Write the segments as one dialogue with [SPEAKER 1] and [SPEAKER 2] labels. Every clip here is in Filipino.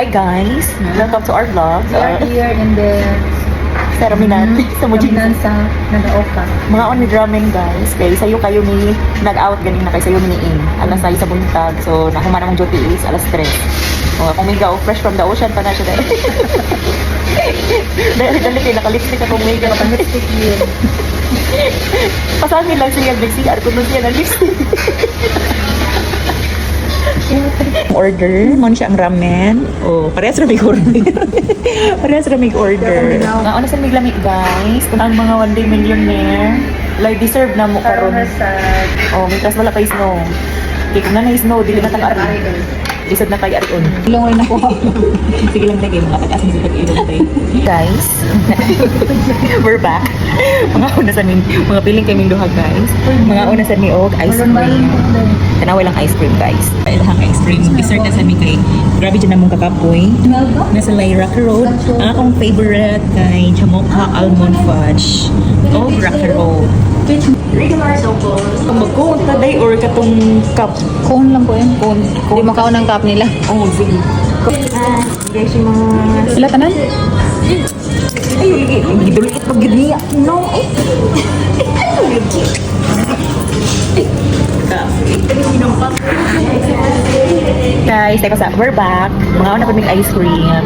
[SPEAKER 1] Hi guys, welcome to our vlog.
[SPEAKER 2] We are here in the
[SPEAKER 1] Sa Raminan, sa Mujin.
[SPEAKER 2] Binansa, Nagaoka.
[SPEAKER 1] Mga on with ramen guys. Kaya sayo kayo ni nag-out ganing na kay sayo ni in. Alas 6 sa buntag. So nahuman namang duty is alas 3. Kung may gaw fresh from the ocean pa na siya dahil. Dahil kayo nakalipstick akong may gaw.
[SPEAKER 2] Lipstick yun.
[SPEAKER 1] Pasangin lang siya nag-CR kung siya na lipstick. Order, man siya ang ramen. Oh, parehas ramig order. Parehas ramig order. Nga una sa mig lamig guys, kung ang mga one day millionaire, like deserve na mo karon. Oh, mitras wala kay snow. Kaya kung na snow, dili na tang ari. Lisod na tayo arion.
[SPEAKER 2] Ilong rin ako.
[SPEAKER 1] Sige lang tayo, mga tagas mo sa ilong tayo. Guys, we're back. Mga una sa min, mga piling kami duha guys. Mga una sa ni og ice cream. Tanaway lang ice cream guys. Ang ice cream. Dessert na sa mi kay. Grabe dyan namong kakapoy. Nasa Lyrac Road. Ang akong favorite kay Jamocha Almond Fudge. Oh, Rock Road.
[SPEAKER 2] Regular sopo.
[SPEAKER 1] Mag-cone ka day or katong cup.
[SPEAKER 2] Cone lang po yun. Cone. Hindi makaon ang cup nila.
[SPEAKER 1] Oh, sige. Guys, yung mga...
[SPEAKER 2] Sila tanan?
[SPEAKER 1] Ay, gidulit pag giniya. No, eh. Guys, teka sa, we're back. Mga una pa may ice cream.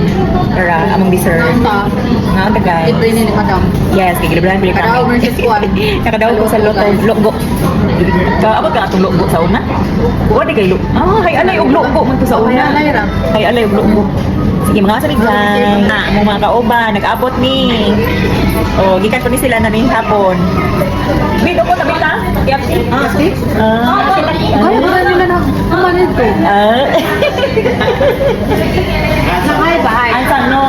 [SPEAKER 1] Kara, among dessert. Mga una guys.
[SPEAKER 2] Ito yun ni Madam.
[SPEAKER 1] Yes, kay Gilabran Bilik
[SPEAKER 2] Kadaw versus Juan.
[SPEAKER 1] Nakadaw ko sa logbo. Kaabot ka atong logbo sa una? Wala kay logbo. Ah, hay alay og logbo man to sa una.
[SPEAKER 2] Hay alay ra.
[SPEAKER 1] Hay alay og logbo. Sige mga salig lang. Mo mga kaoba, nag-abot ni. Oh, gikan ko ni sila na ning hapon. Dito ko tabi ka? Yapti. Ah, si?
[SPEAKER 2] Kaya ba nila na? Kamanid ko. Nakay ba?
[SPEAKER 1] Ang sang no.